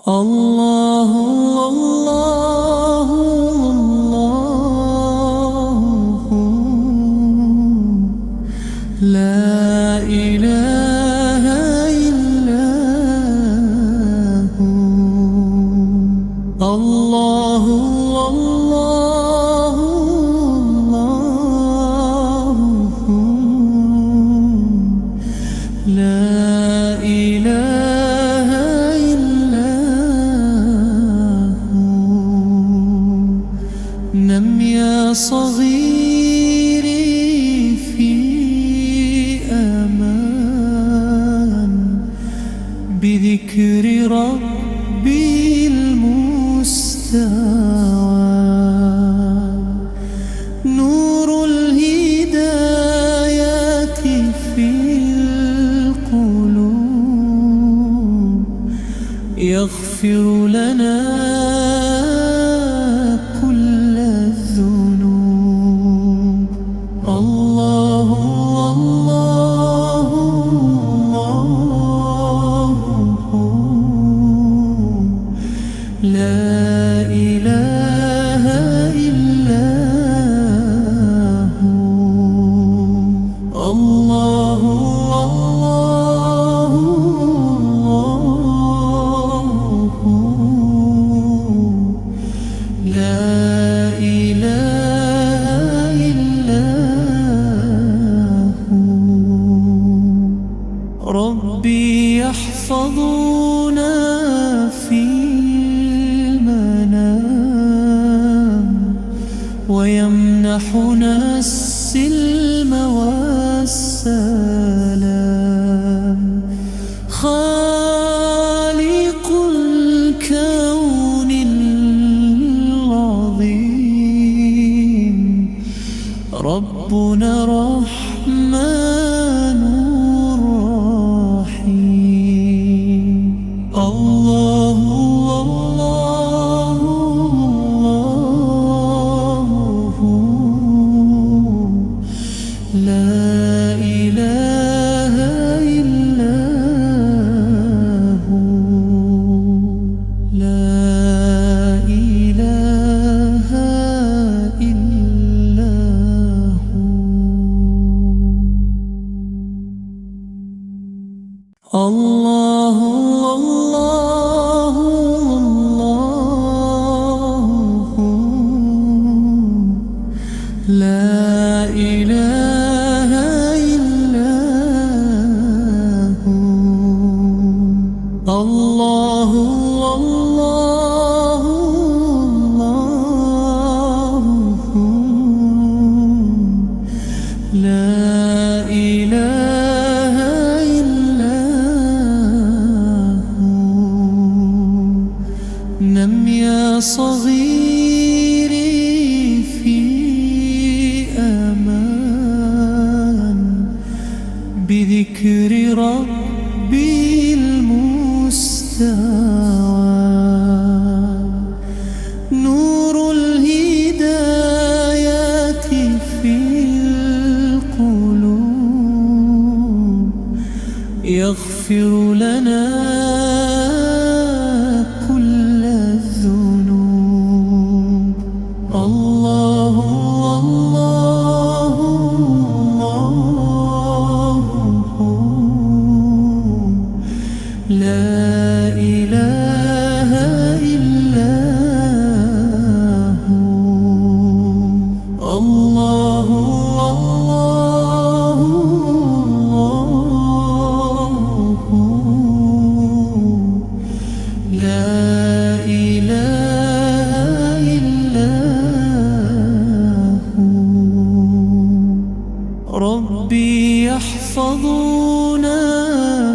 الله الله الله لا إله إلا هو الله الله الله لا إله إلا هو نم يا صغيري في أمان بذكر ربي المستعان نور الهدايات في القلوب يغفر لنا كل الذنوب الله الله الله لا إله إلا هو الله الله لا إله إلا هو ربي يحفظنا في المنام ويمنحنا السلم والسلام خالق الكون العظيم ربنا رحمن رحيم الله الله الله لا إله إلا هو لا إله إلا هو الله الله الله لا إله إلا هو الله الله الله لا إله إلا هو نم يا صغيري في أمان بذكر ربي المستعان نور الهدايات في القلوب يغفر لنا كل الذنوب الله الله الله لا إله إلا هو الله الله الله لا إله إلا هو ربي يحفظنا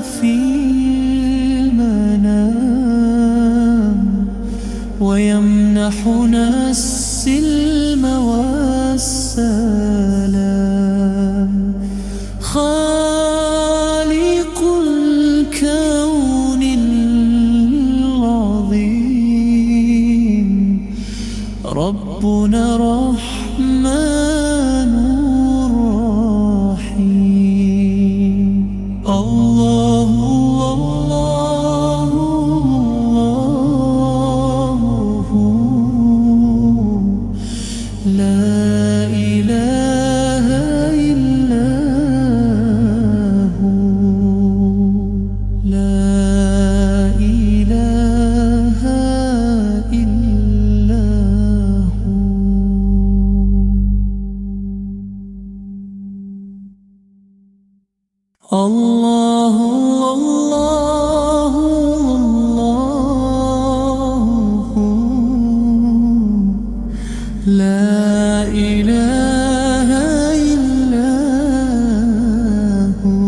في المنام ويمنحنا السلم والسلام خالق الكون العظيم ربنا رحمن رحيم الله الله الله الله الله الله لا إله إلا هو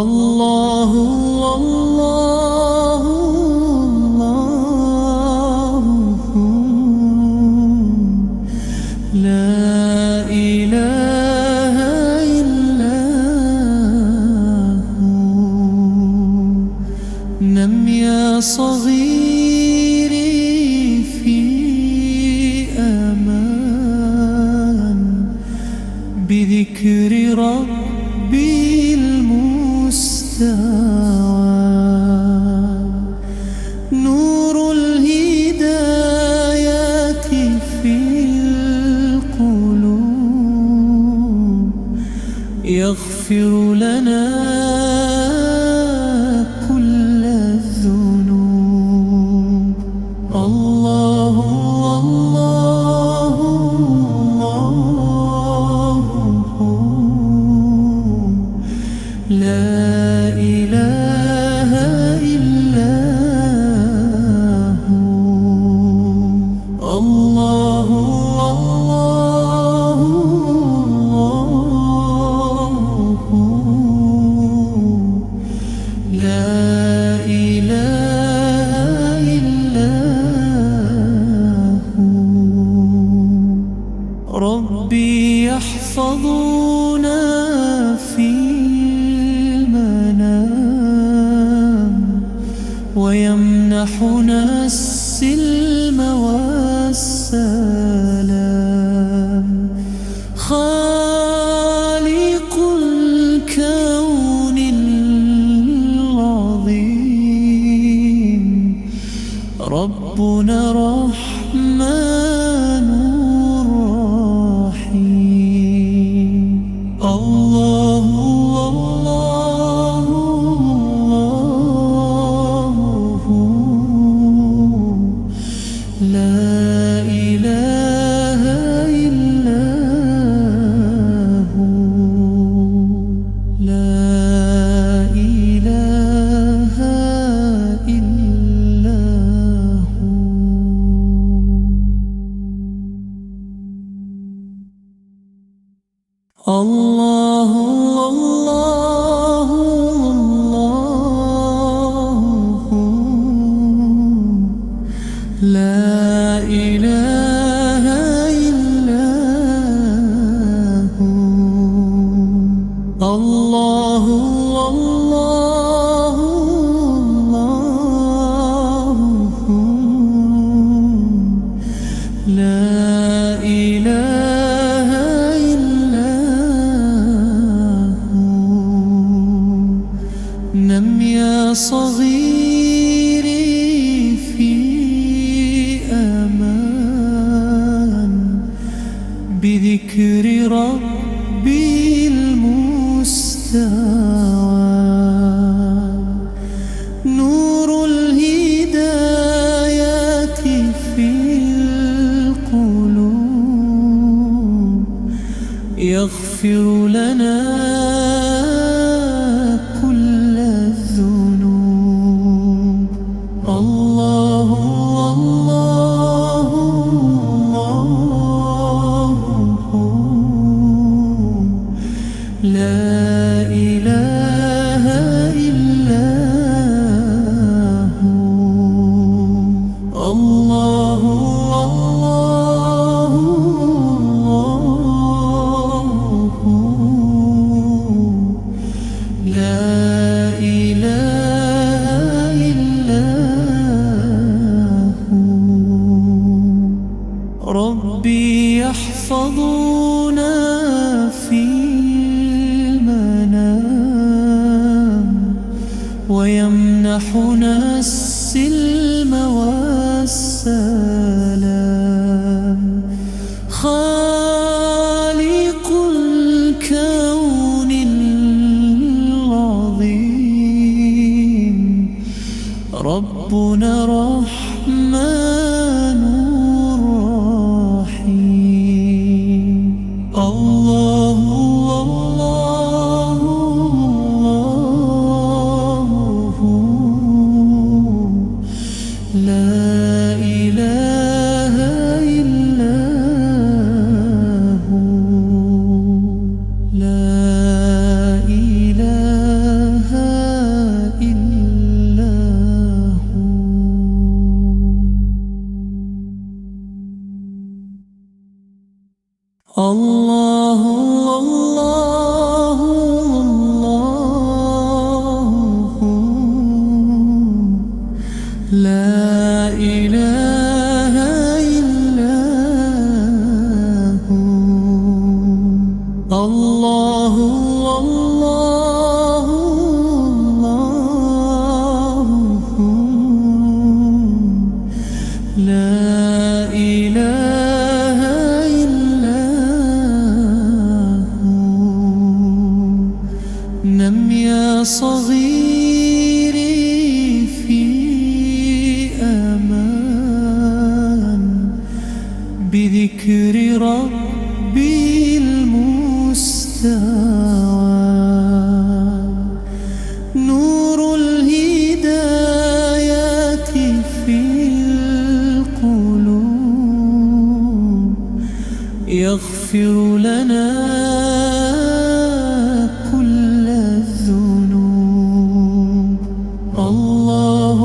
الله الله الله لا إله إلا هو نم يا صغيري في أمان بذكر ربي المستعان نور الهدايات في القلوب يغفر لنا كل الذنوب الله الله الله لا إله إلا هو الله الله لا إله إلا هو ربي يحفظنا في المنام ويمنحنا السلم والسلام خالق الكون العظيم ربنا رحمن رحيم الله الله الله لا إله إلا هو لا إله إلا هو الله الله الله لا إله إلا هو الله الله الله لا إله إلا هو نم يا صغيري في أمان بذكر ربي المستعان نور الهدايات في القلوب يغفر لنا كل الذنوب الله الله الله لا إله إلا هو الله الله لا إله إلا هو ربي يحفظنا في المنام ويمنحنا السلم والسلام خالق الكون العظيم ربنا رحمن رحيم الله الله الله الله الله، لا إله إلا هو. الله الله الله، لا إله إلا هو. نم يا صغيري في أمان بذكر ربي المستعان. نور الهدايات في القلوب يغفر لنا كل الذنوب. الله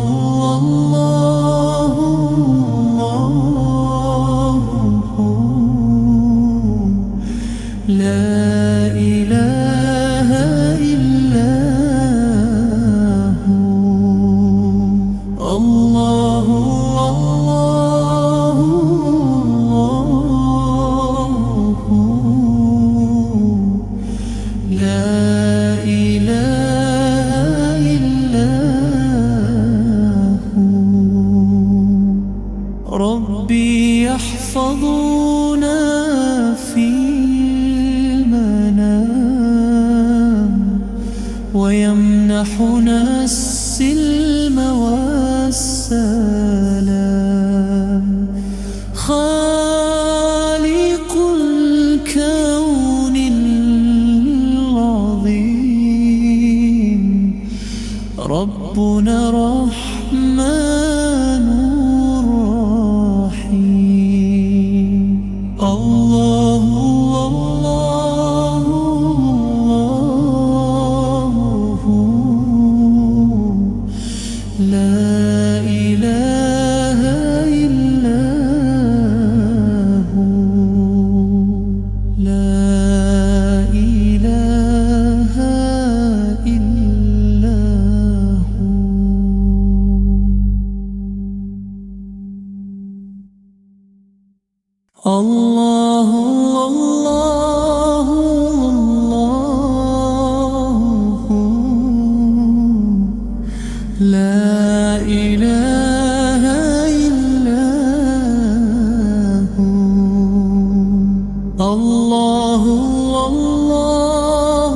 الله الله، لا إله إلا هو. الله الله الله، لا إله إلا هو. ربي يحفظنا في المنام ويمنحنا السلم والسلام. خالق الكون العظيم ربنا رحمن رحيم. الله الله الله، لا إله إلا هو. لا إله إلا هو. الله الله الله، لا إله إلا هو. الله الله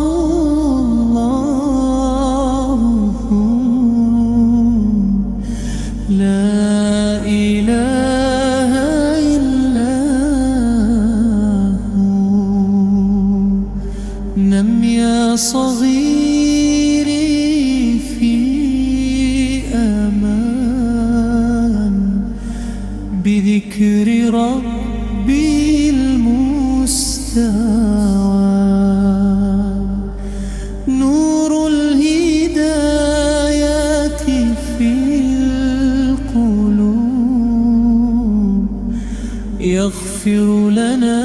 الله، لا إله إلا هو. نم يا صغيري في أمان بذكر ربي المستعان. نور الهدايات في القلوب يغفر لنا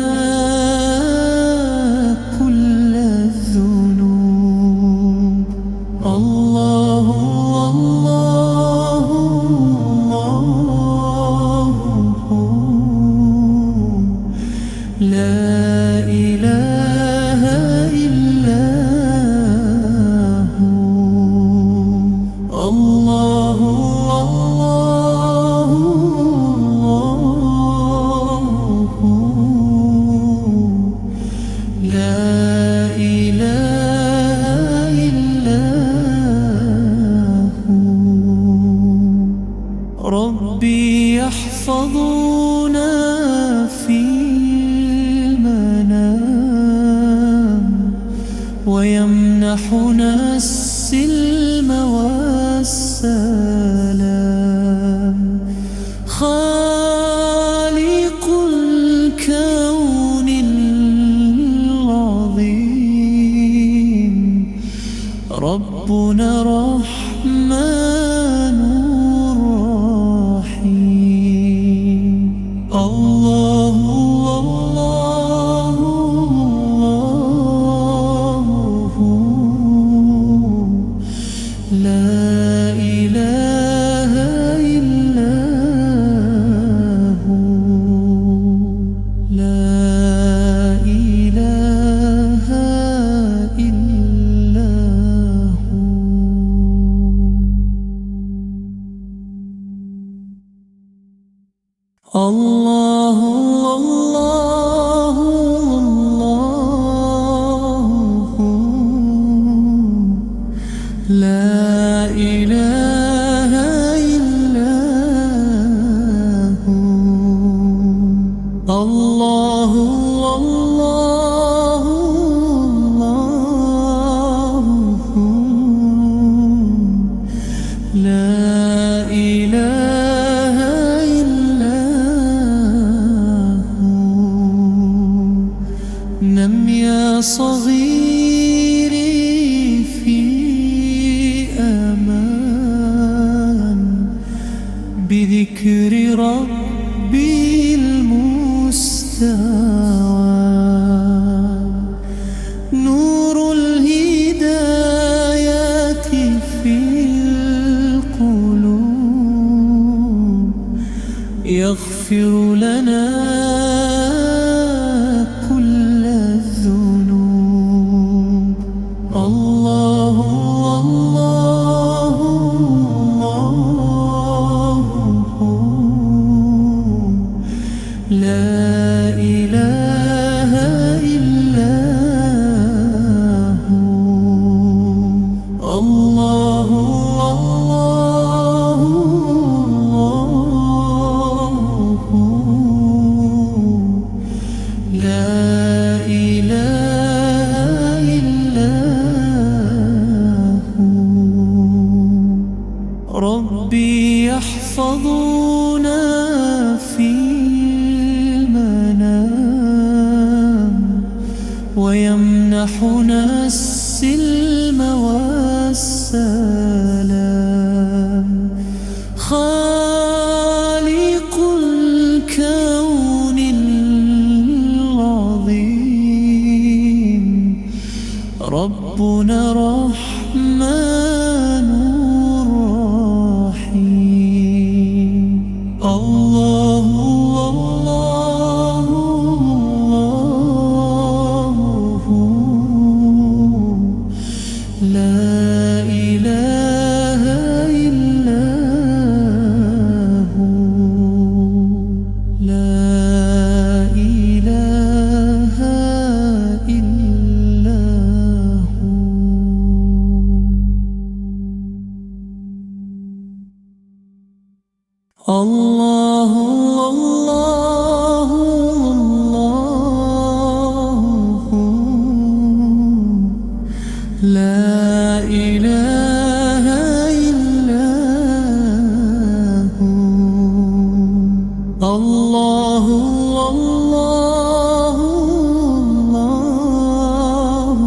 كل الذنوب. الله الله الله، لا إله إلا هو. الله الله الله، لا إله إلا هو. ربي يحفظنا في المنام ويمنحنا السلم والسلام. خالق الكون العظيم ربنا رحمن رحيم. الله الله الله الله الله، لا إله إلا هو. الله الله الله، لا إله إلا هو. نم يا صغيري في أمان بذكر ربي المستعان. نور الهدايات في القلوب يغفر لنا كل الذنوب. الله الله الله، لا إله إلا هو. الله الله الله، لا إله إلا هو. ربي يحفظنا في المنام ويمنحنا السلم والسلام. خالق الكون العظيم ربنا رحمن رحيم. الله الله الله، لا إله إلا هو. لا إله إلا هو. الله الله الله، لا إله إلا هو. الله الله الله،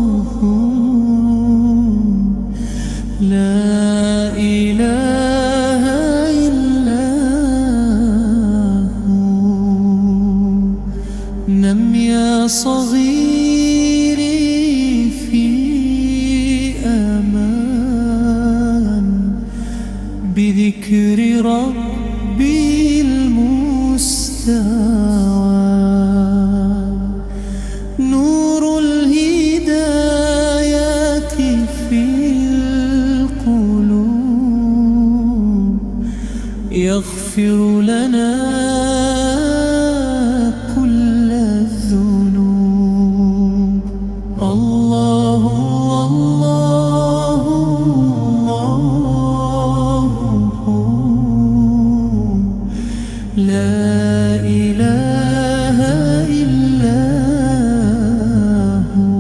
لا إله إلا هو. نم يا صغيري في أمان بذكر ربي المستعان. نور الهدايات في القلوب يغفر لنا كل الذنوب. الله الله الله، لا إله إلا هو.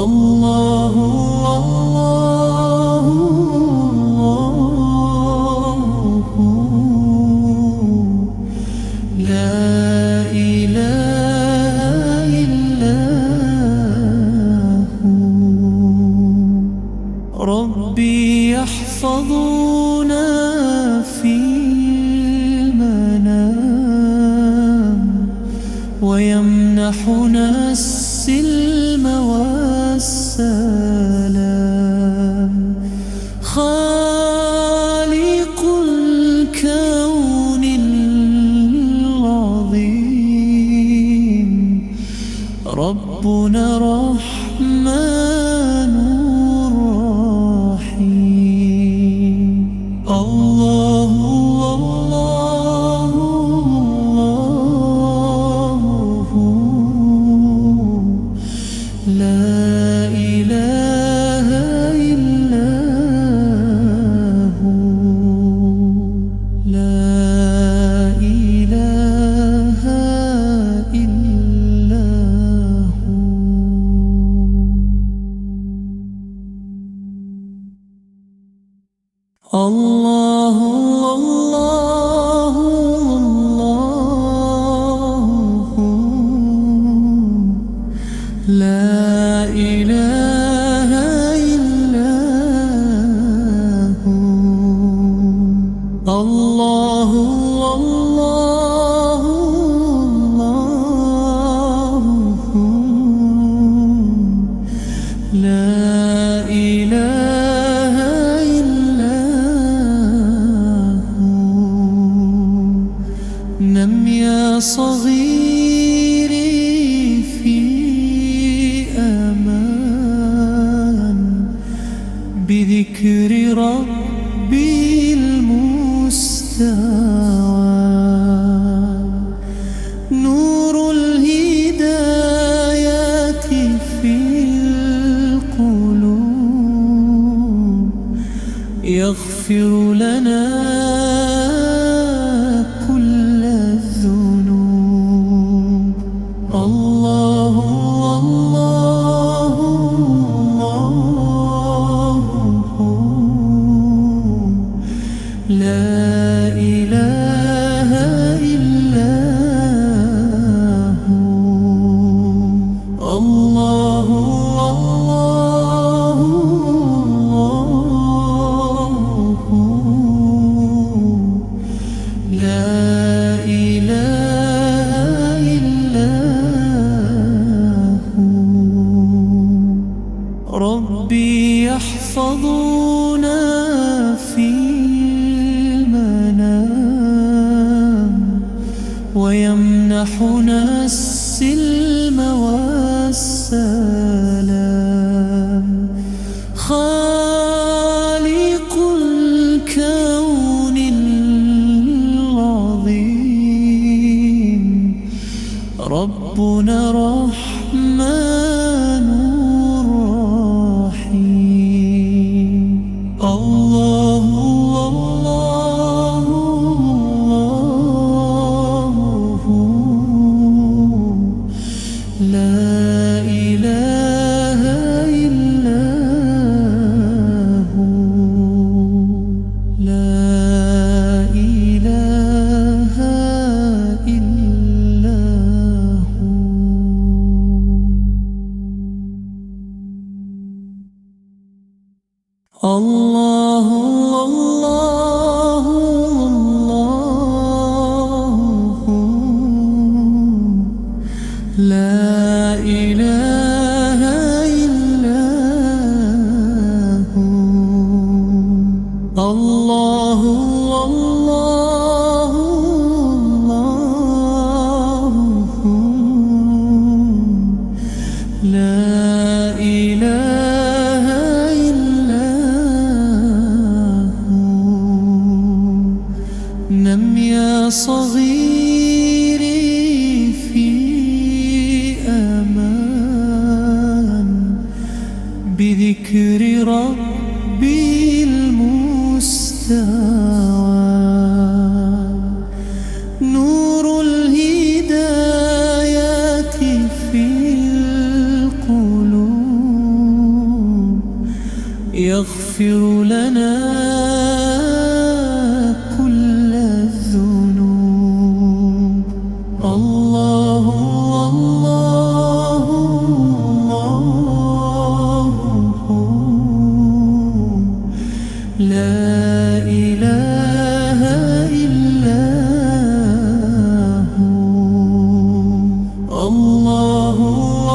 الله الله الله، لا إله إلا هو. ربي يحفظنا في المنام ويمنحنا السلم والسلام. خالق الكون العظيم ربنا رحمن رحيم. الله الله الله لا إله إلا هو الله الله لا إله إلا هو نم يا صغيري في أمان بذكر ربي المستعان نور الهدايات في القلوب يغفر لنا كل الذنوب الله الله لا إله إلا هو الله الله لا إله إلا هو ربي يحفظنا في المنام ويمنحنا السلم والسلام خالق الكون العظيم ربنا رحمن رحيم الله الله لا إله إلا هو لا إله إلا هو الله الله لا إله إلا هو الله الله لا إله إلا هو نم يا صغيري في أمان بذكر ربي المستعان نور الهدايات في القلوب يغفر لنا كل الذنوب الله الله لا إله إلا هو الله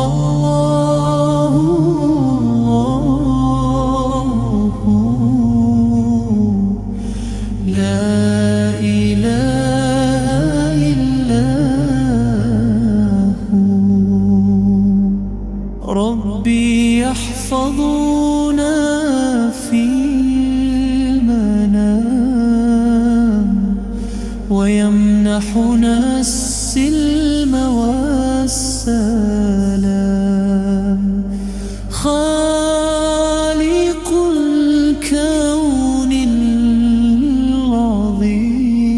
الله لا إله إلا هو ربي يحفظنا في المنام ويمنحنا السلم والسلام خالق الكون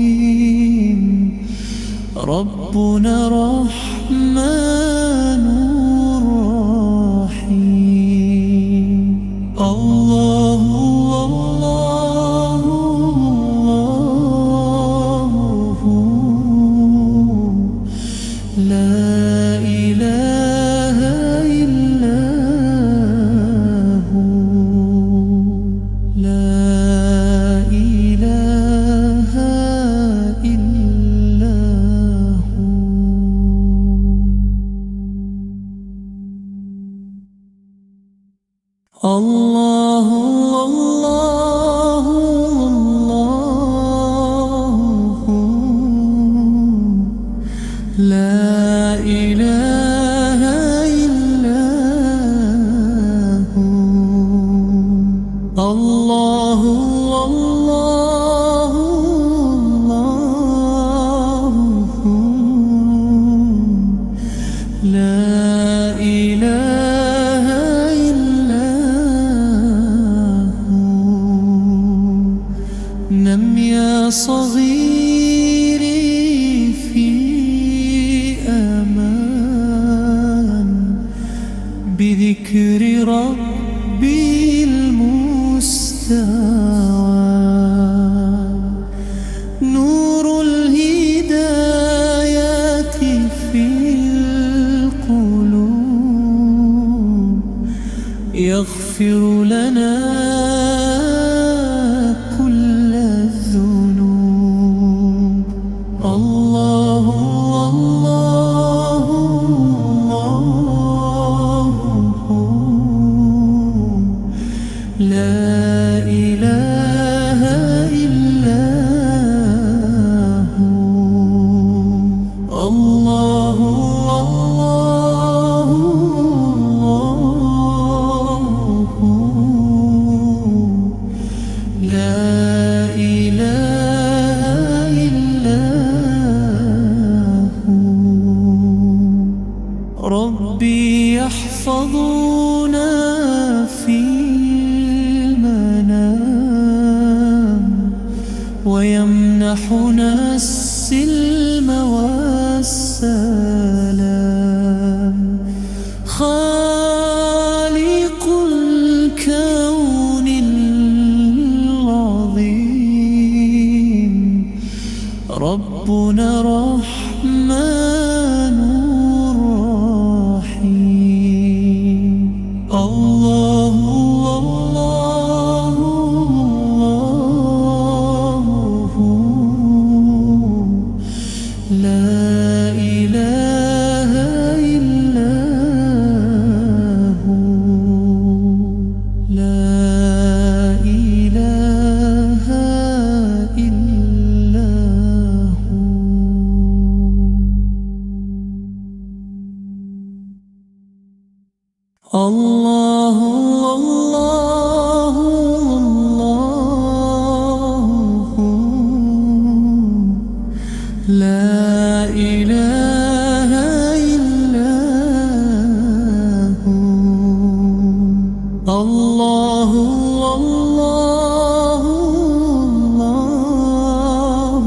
العظيم ربنا رحمن رحيم الله الله يا صغيري في أمان بذكر ربي المستعان. نور الهدايات في القلوب يغفر لنا كل الذنوب. الله الله الله لا إله إلا هو. الله الله لا إله إلا هو. ربي يحفظنا في المنام ويمنحنا السلم والسلام. خالق الكون العظيم ربنا رحمن رحيم. الله الله الله لا إله إلا هو. لا إله إلا هو. الله الله الله لا إله إلا هو. الله الله الله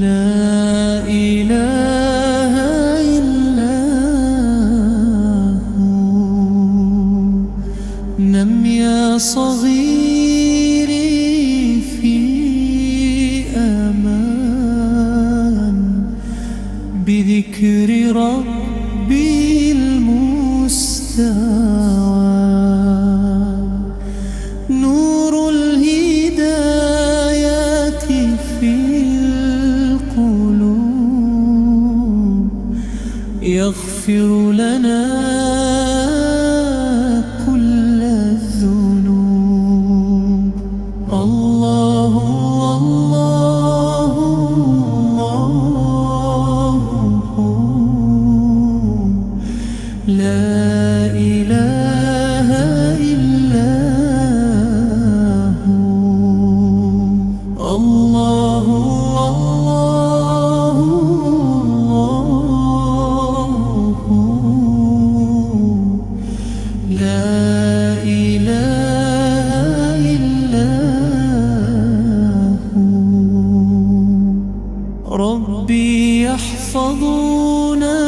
لا إله إلا هو. نم يا صغيري في أمان بذكر ربي المستعان. نور الهدايات في القلوب يغفر لنا كل الذنوب. الله الله الله لا إله إلا هو. الله الله لا إله إلا هو. ربي يحفظنا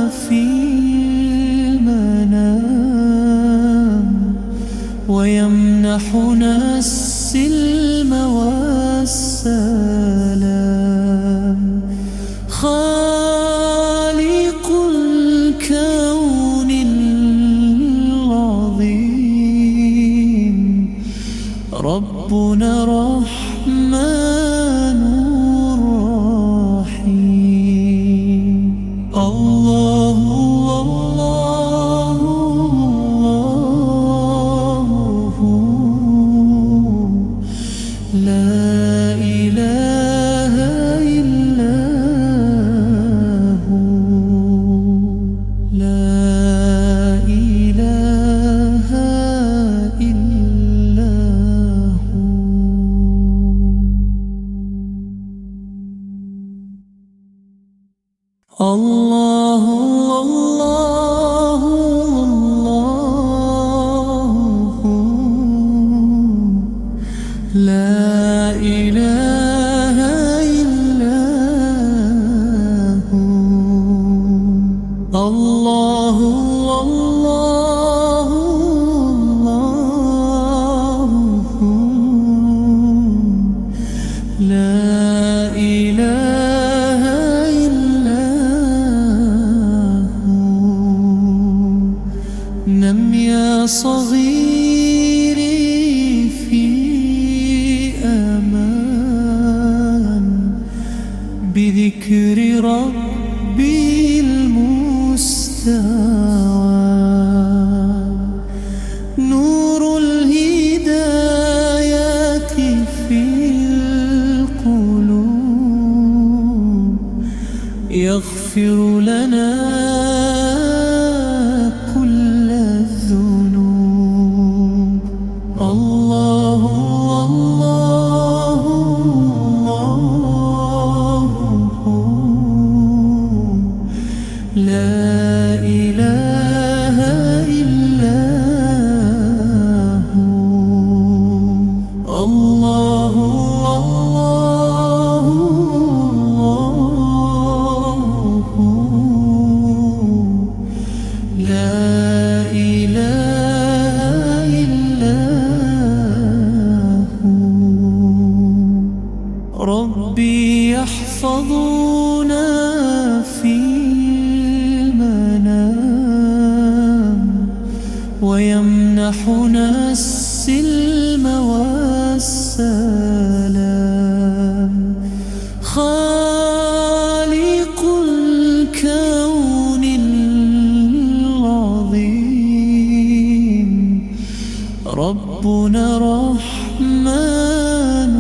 في المنام ويمنحنا السلم والسلام. خالق الكون العظيم ربنا رحمن رحيم. الله الله الله لا إله إلا هو. لا إله إلا هو. الله الله الله لا إله إلا هو. الله الله الله، لا إله إلا هو. نم يا صغيري في أمان بذكر ربي المستعان. نور الهدايات في القلوب يغفر لنا كل الذنوب. الله الله الله، لا إله إلا هو. الله الله الله، لا إله إلا هو. ربي يحفظنا في المنام ويمنحنا السلم والسلام. خالق الكون العظيم ربنا رحمن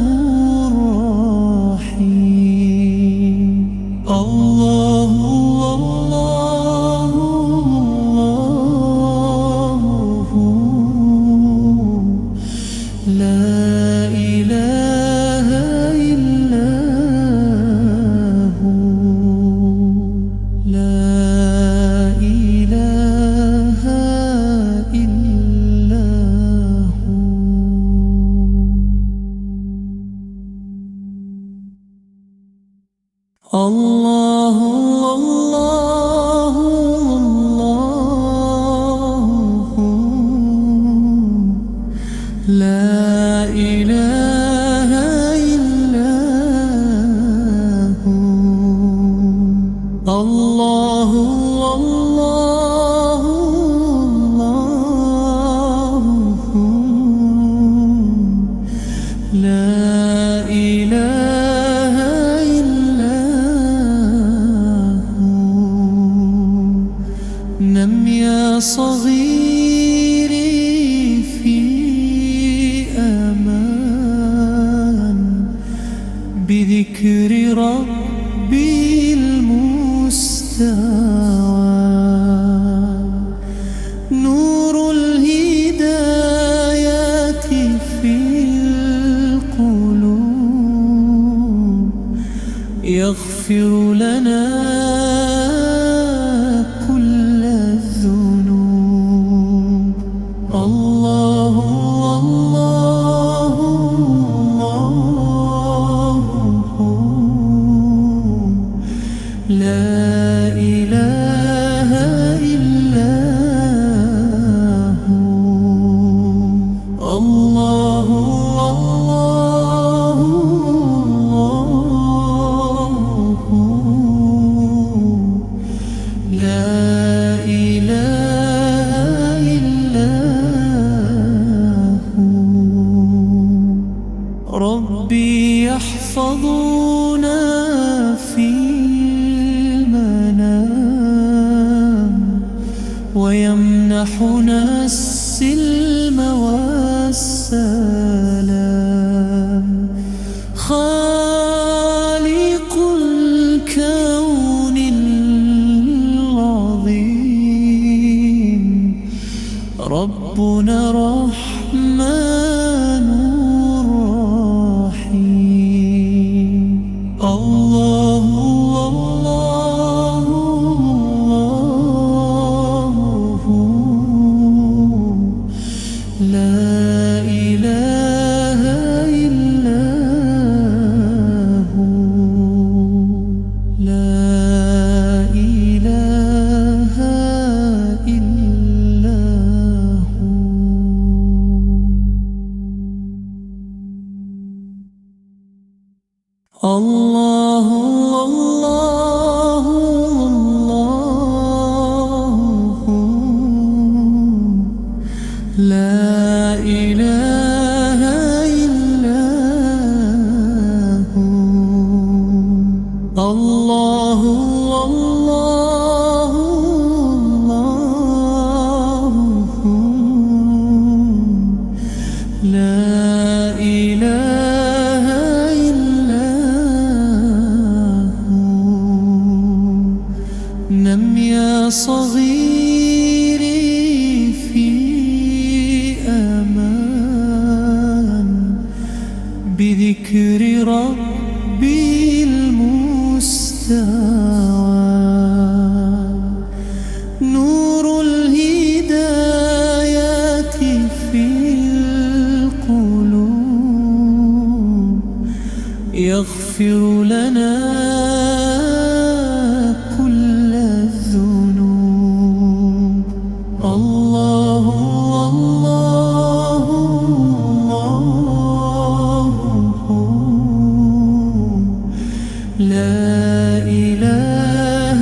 رحيم. الله الله الله، لا إله إلا هو. لا إله إلا هو. الله الله الله، لا إله إلا هو. الله الله الله، لا إله إلا هو. نم يا صغيري في أمان بذكر ربي المستعان. نور الهدايات في القلوب يغفر لنا كل الذنوب. الله الله الله، لا إله إلا هو. الله الله الله، لا إله إلا هو. ربي يحفظنا في المنام ويمنحنا السلم والسلام. خالق الكون العظيم ربنا رحمن رحيم. الله الله الله، لا إله الله الله الله لا إله إلا هو الله الله الله لا إله إلا هو نم يا صغيري في أمان بذكر ربي المستعان نور الهدايات في القلوب يغفر لنا كل الذنوب الله الله الله لا إله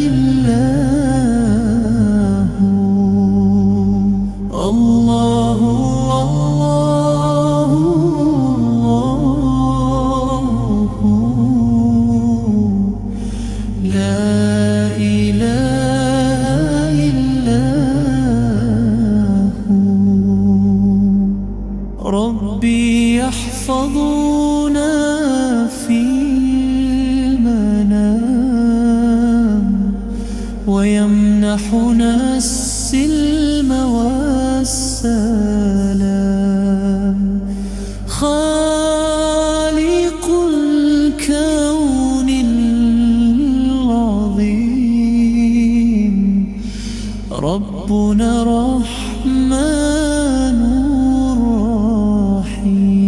إلا هو الله الله الله لا إله إلا هو ربي يحفظنا في المنام ويمنحنا السلم والسلام خالق الكون العظيم ربنا رحمن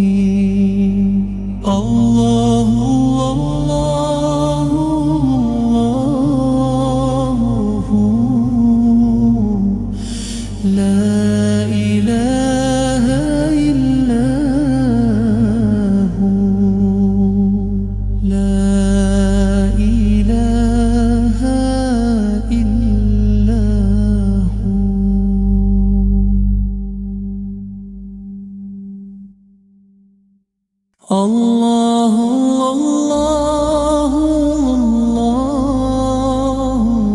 رحيم الله الله الله لا إله إلا هو لا إله إلا هو الله الله الله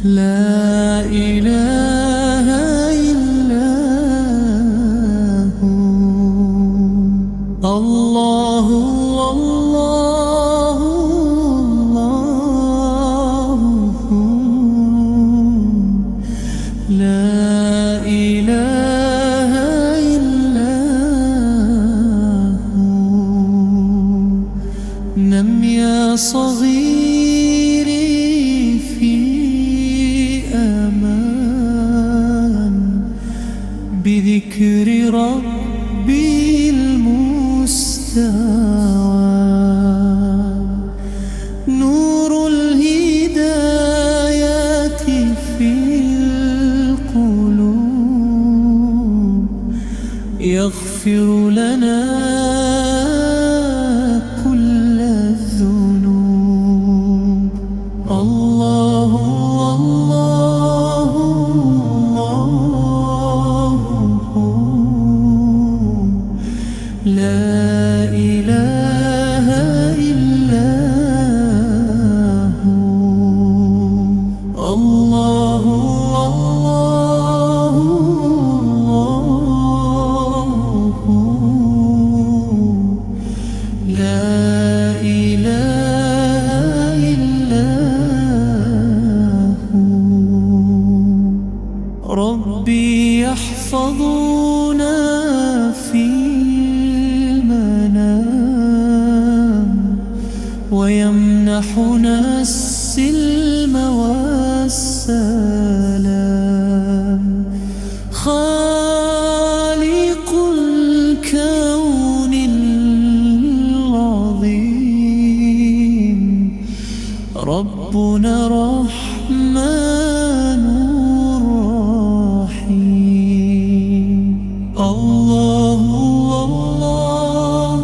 لا إله إلا هو الله الله الله لا إله إلا هو نم يا صغيري في أمان بذكر ربي المستعان نور الهدايات في القلوب يغفر لنا كل الذنوب الله الله الله لا إله إلا هو الله الله الله لا إله إلا هو ربي يحفظنا في المنام ويمنحنا السلم والسلام خالق الكون العظيم ربنا رحمن رحيم الله الله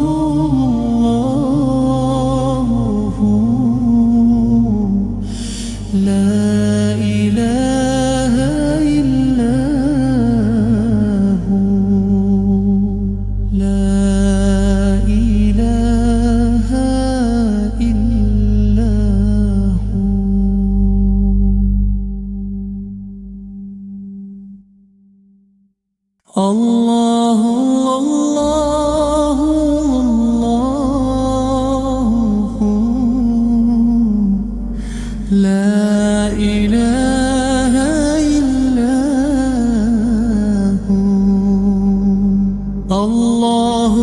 الله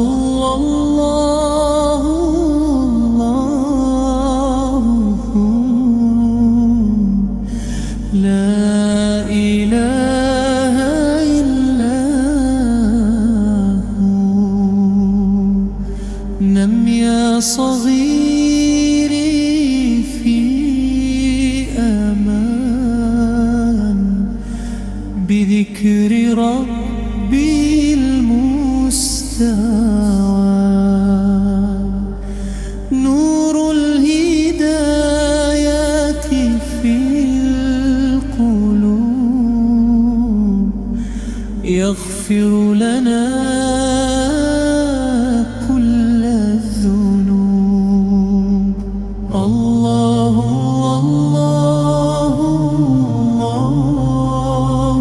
الله الله لا إله إلا هو. نم يا صغيري في أمان بذكر ربي المستعان. نور الهدايات في القلوب يغفر لنا كل الذنوب. الله الله الله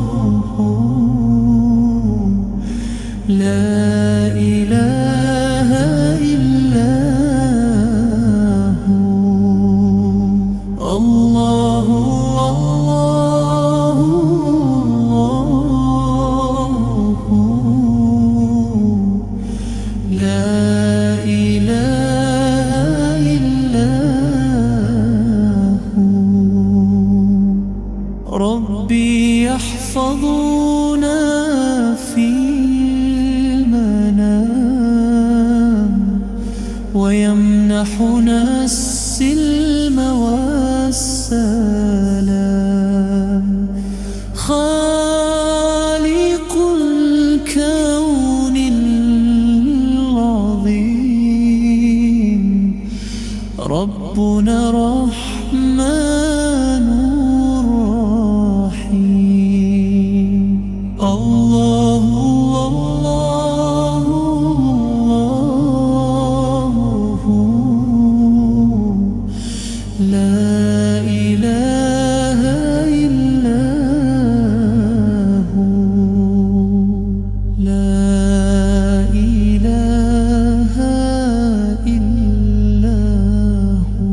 لا إله إلا هو. الله الله الله لا إله إلا هو. ربي يحفظنا في المنام ويمنحنا السلم والسلام. خالق الكون العظيم ربنا رحمن رحيم. الله الله الله لا إله إلا هو. لا إله إلا هو.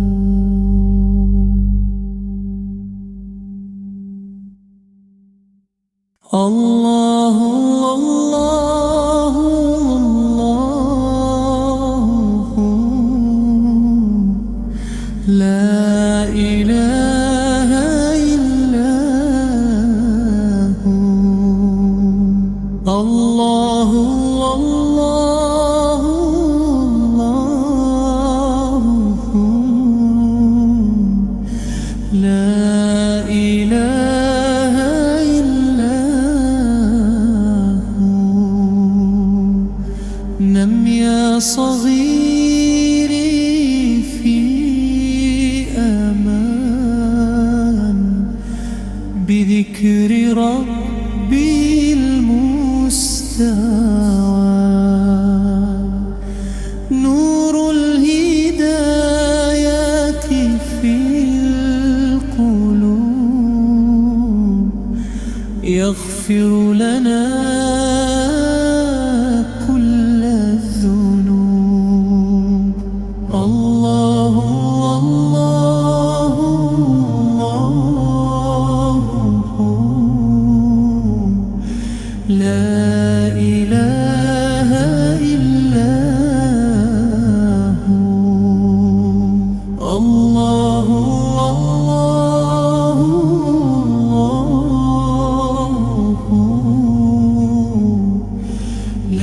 الله الله الله لا إله إلا هو. الله الله الله لا إله إلا هو. نم يا صغيري في أمان بذكر ربي المستعان. نور الهدايات في القلوب يغفر لنا كل الذنوب. الله الله الله لا إله إلا هو. الله الله الله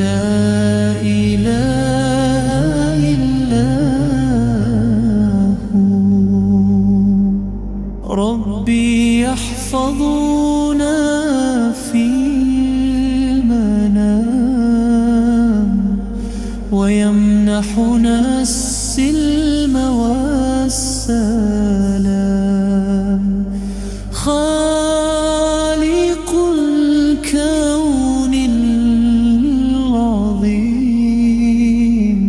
لا إله إلا هو. ربي يحفظنا في المنام ويمنحنا السلم والسلام. خالق الكون العظيم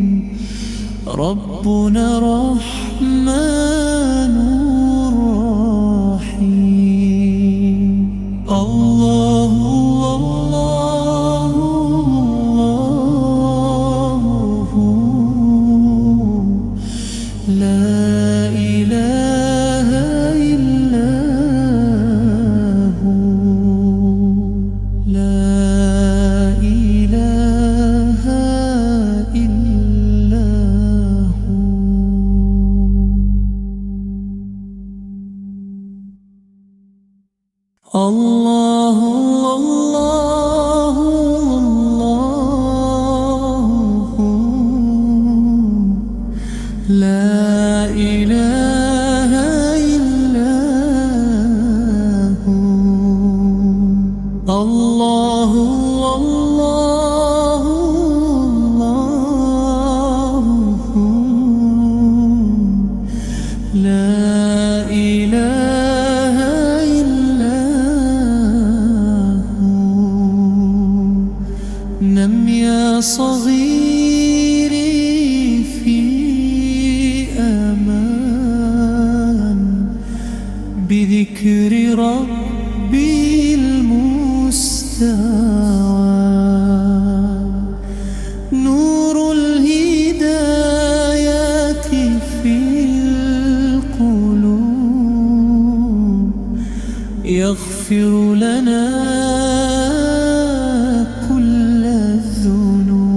ربنا رحمن رحيم. الله الله الله لا إله إلا هو. لا إله يا صغيري في أمان بذكر ربي المستعان. نور الهدايات في القلوب يغفر لنا كل الذنوب.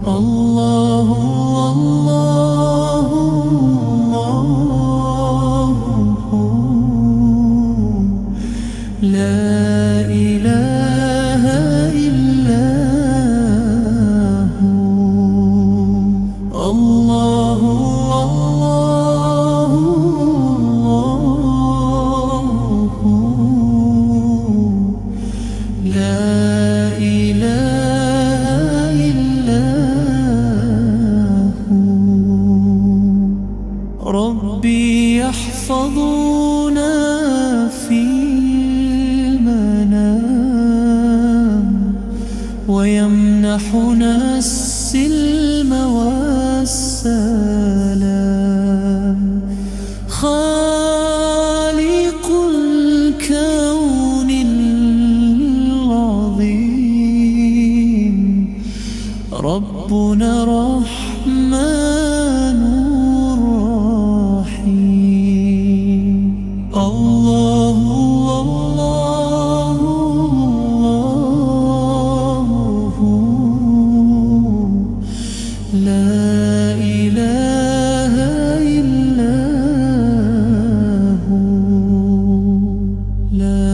الله الله الله، لا إله إلا هو. الله الله الله، لا إله إلا هو. ربي يحفظنا في المنام ويمنحنا السلم والسلام. خالق الكون العظيم ربنا رحمن رحيم. الله الله الله، لا إله إلا هو. لا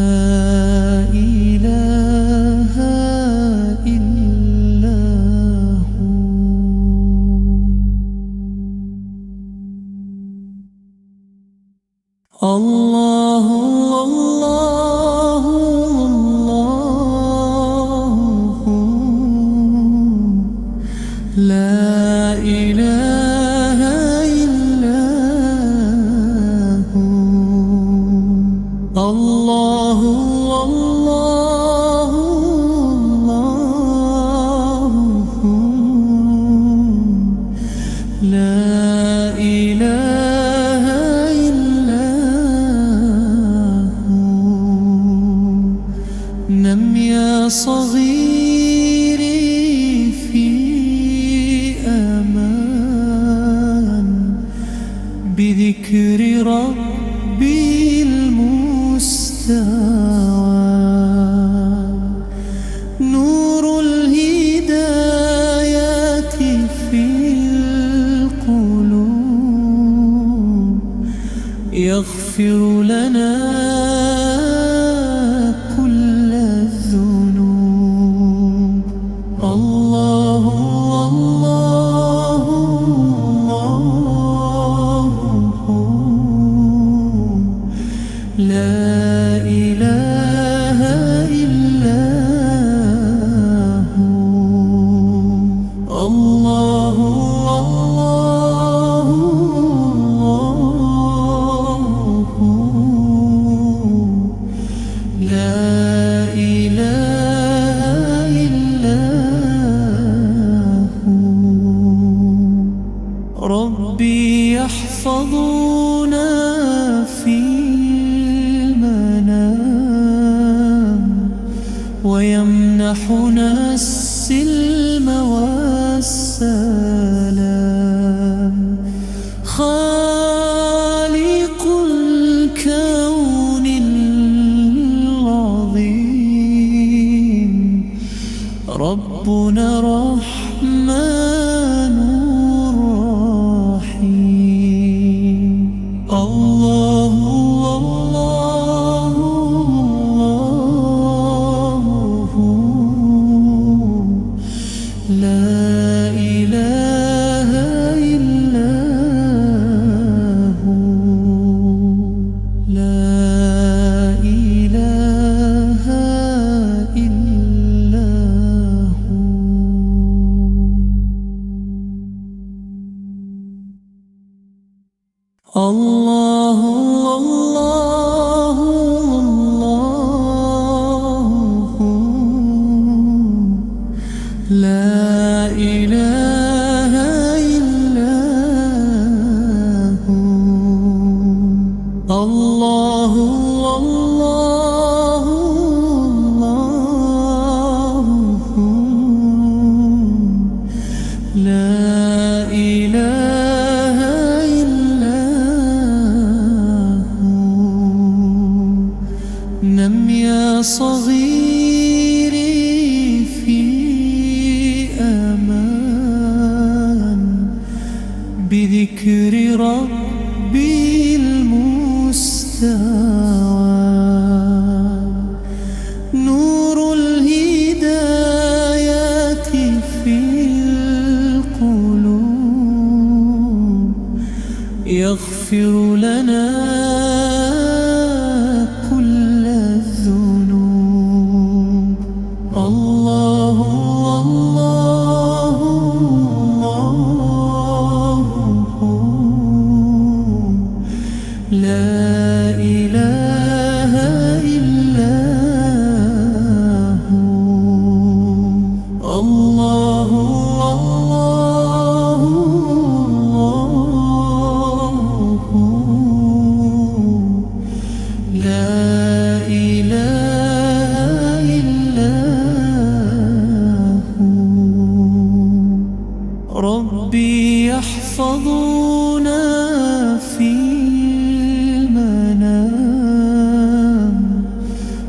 إله إلا هو. الله الله الله، لا إله إلا هو. الله الله الله، لا إله إلا هو. نم يا صغيري في أمان بذكر ربي المستعان. نور الهدايات في القلوب يغفر لنا كل الذنوب. الله الله الله، لا إله إلا هو. الله الله الله، لا إله إلا هو. ربي يحفظنا في المنام ويمنحنا السلم والسلام. خالق الكون العظيم ربنا رحمن رحيم. الله الله الله، لا إله إلا هو. لا إله إلا هو. الله الله الله، لا إله إلا هو الله الله الله لا إله إلا هو نم يا صغيري في أمان بذكر ربي المستعان نور الهدايات في القلوب يغفر لنا كل الذنوب الله الله الله لا إله إلا هو الله الله الله لا إله إلا هو ربي يحفظنا في المنام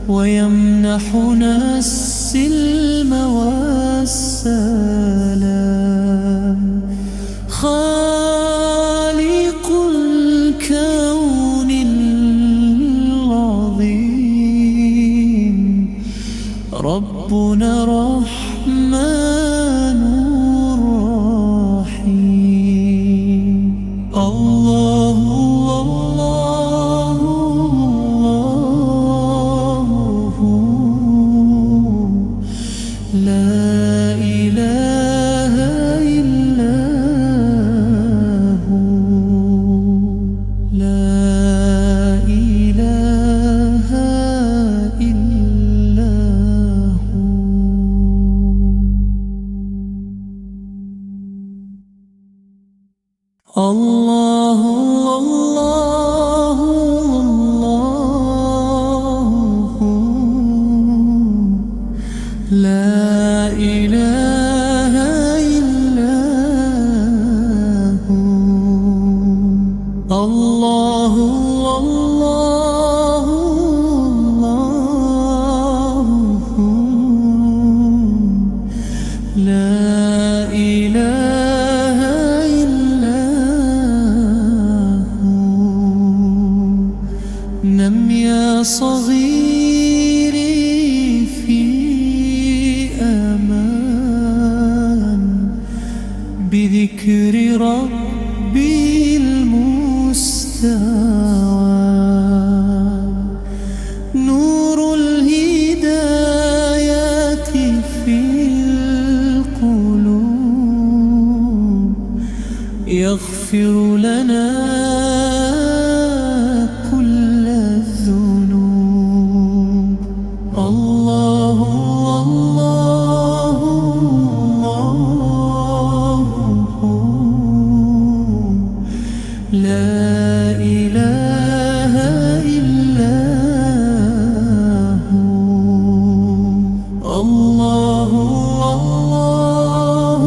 ويمنحنا السلم والسلام خالق الكون العظيم ربنا رحمن رحيم الله الله الله لا إله إلا هو لا إله إلا هو الله الله الله لا إله إلا هو الله الله الله لا إله إلا هو نم يا صغيري في أمان بذكر ربي المستعان نور الهدايات في القلوب يغفر لنا كل الذنوب الله الله الله لا إله إلا هو الله الله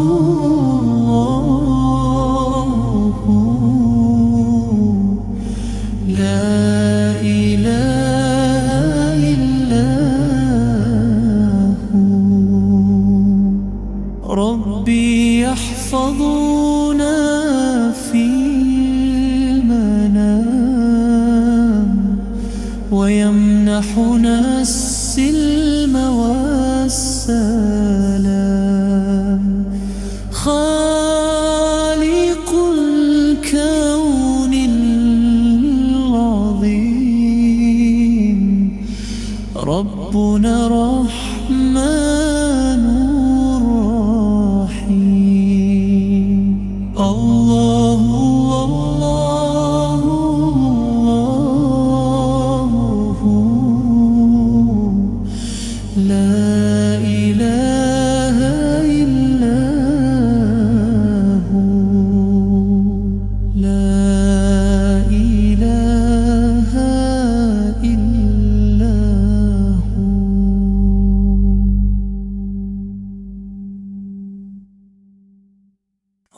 الله لا إله إلا هو ربي يحفظنا في المنام ويمنحنا السلم والسلام خالق الكون العظيم ربنا رحمن رحيم الله الله الله لا إله إلا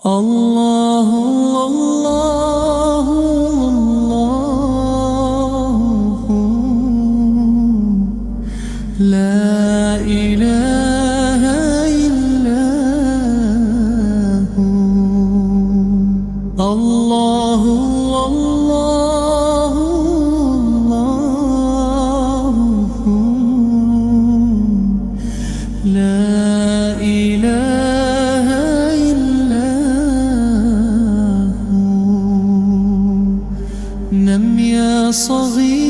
الله الله الله لا إله إلا هو الله الله الله لا إله إلا هو نم يا صغير